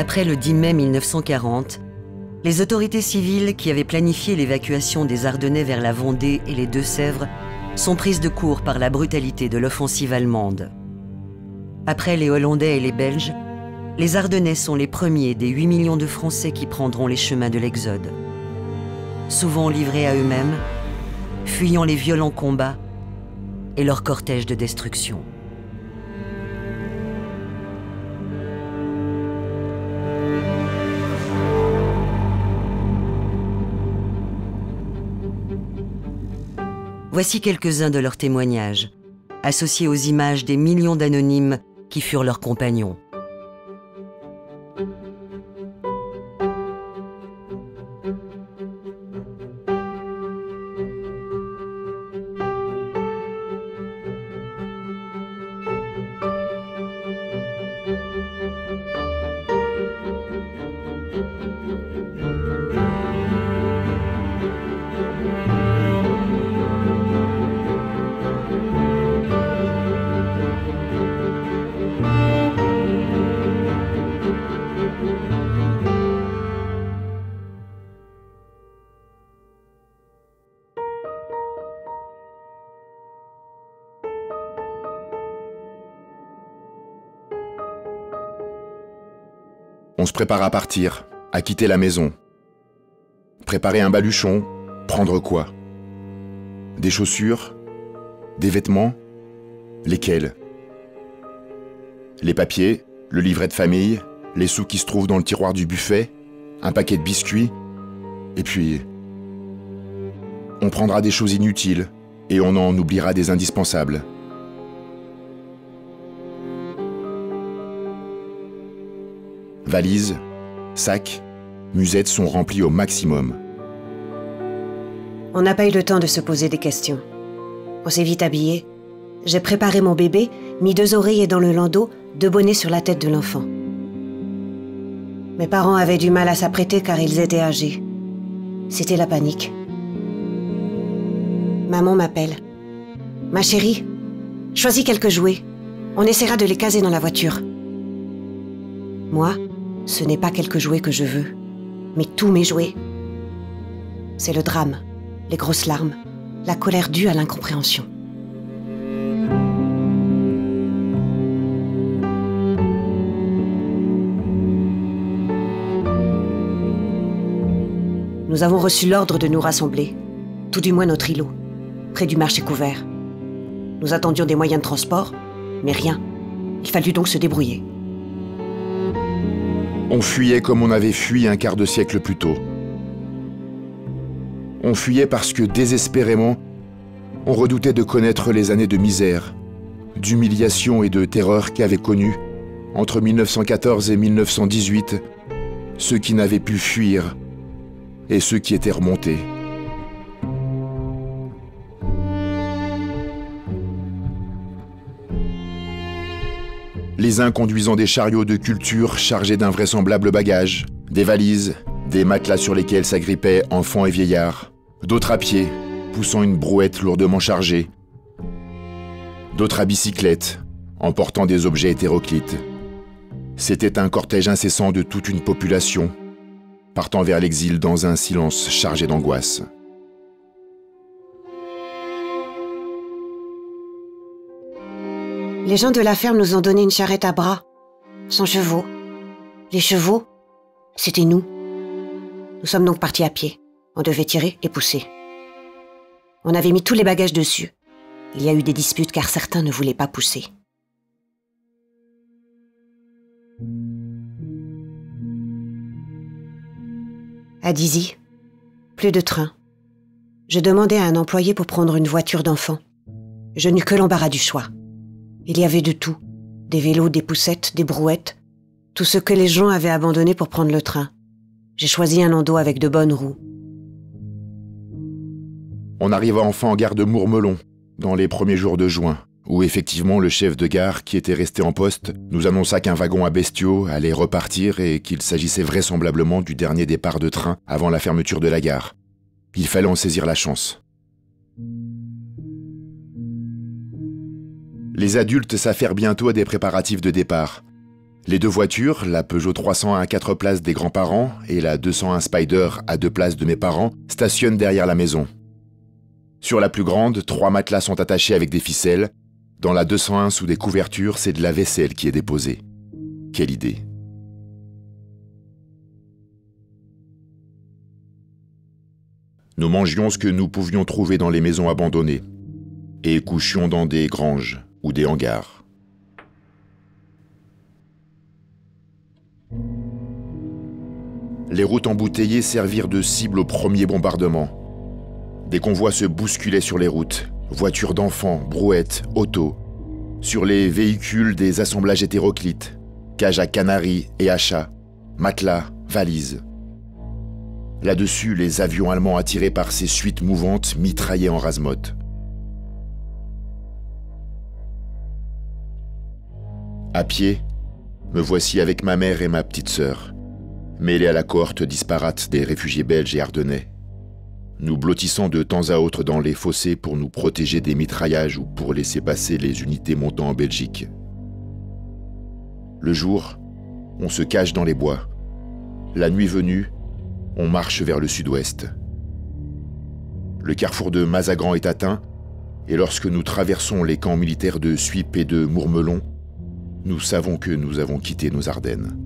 Après le 10 mai 1940, les autorités civiles qui avaient planifié l'évacuation des Ardennais vers la Vendée et les Deux-Sèvres sont prises de court par la brutalité de l'offensive allemande. Après les Hollandais et les Belges, les Ardennais sont les premiers des 8 millions de Français qui prendront les chemins de l'exode. Souvent livrés à eux-mêmes, fuyant les violents combats et leur cortège de destruction. Voici quelques-uns de leurs témoignages, associés aux images des millions d'anonymes qui furent leurs compagnons. On se prépare à partir, à quitter la maison. Préparer un baluchon, prendre quoi? Des chaussures? Des vêtements? Lesquels? Les papiers, le livret de famille, les sous qui se trouvent dans le tiroir du buffet, un paquet de biscuits, et puis... on prendra des choses inutiles, et on en oubliera des indispensables. Valises, sacs, musettes sont remplies au maximum. On n'a pas eu le temps de se poser des questions. On s'est vite habillé. J'ai préparé mon bébé, mis 2 oreillers dans le landau, 2 bonnets sur la tête de l'enfant. Mes parents avaient du mal à s'apprêter car ils étaient âgés. C'était la panique. Maman m'appelle. Ma chérie, choisis quelques jouets. On essaiera de les caser dans la voiture. Moi, ce n'est pas quelques jouets que je veux, mais tous mes jouets. C'est le drame, les grosses larmes, la colère due à l'incompréhension. Nous avons reçu l'ordre de nous rassembler, tout du moins notre îlot, près du marché couvert. Nous attendions des moyens de transport, mais rien. Il fallut donc se débrouiller. On fuyait comme on avait fui un quart de siècle plus tôt. On fuyait parce que, désespérément, on redoutait de connaître les années de misère, d'humiliation et de terreur qu'avaient connues, entre 1914 et 1918, ceux qui n'avaient pu fuir et ceux qui étaient remontés. Les uns conduisant des chariots de culture chargés d'invraisemblables bagages, des valises, des matelas sur lesquels s'agrippaient enfants et vieillards, d'autres à pied, poussant une brouette lourdement chargée, d'autres à bicyclette, emportant des objets hétéroclites. C'était un cortège incessant de toute une population, partant vers l'exil dans un silence chargé d'angoisse. Les gens de la ferme nous ont donné une charrette à bras, sans chevaux. Les chevaux, c'était nous. Nous sommes donc partis à pied. On devait tirer et pousser. On avait mis tous les bagages dessus. Il y a eu des disputes car certains ne voulaient pas pousser. À Dizy, plus de train. Je demandais à un employé pour prendre une voiture d'enfant. Je n'eus que l'embarras du choix. Il y avait de tout. Des vélos, des poussettes, des brouettes. Tout ce que les gens avaient abandonné pour prendre le train. J'ai choisi un landau avec de bonnes roues. On arriva enfin en gare de Mourmelon, dans les premiers jours de juin, où effectivement le chef de gare, qui était resté en poste, nous annonça qu'un wagon à bestiaux allait repartir et qu'il s'agissait vraisemblablement du dernier départ de train avant la fermeture de la gare. Il fallait en saisir la chance. Les adultes s'affairent bientôt à des préparatifs de départ. Les 2 voitures, la Peugeot 301 à 4 places des grands-parents et la 201 Spider à 2 places de mes parents, stationnent derrière la maison. Sur la plus grande, 3 matelas sont attachés avec des ficelles. Dans la 201, sous des couvertures, c'est de la vaisselle qui est déposée. Quelle idée! Nous mangions ce que nous pouvions trouver dans les maisons abandonnées et couchions dans des granges ou des hangars. Les routes embouteillées servirent de cible au premier bombardement. Des convois se bousculaient sur les routes, voitures d'enfants, brouettes, autos. Sur les véhicules, des assemblages hétéroclites, cages à canaris et à chats, matelas, valises. Là-dessus, les avions allemands attirés par ces suites mouvantes mitraillaient en rase-motte. À pied, me voici avec ma mère et ma petite sœur, mêlés à la cohorte disparate des réfugiés belges et ardennais. Nous blottissons de temps à autre dans les fossés pour nous protéger des mitraillages ou pour laisser passer les unités montant en Belgique. Le jour, on se cache dans les bois. La nuit venue, on marche vers le sud-ouest. Le carrefour de Mazagran est atteint, et lorsque nous traversons les camps militaires de Suippes et de Mourmelon, nous savons que nous avons quitté nos Ardennes.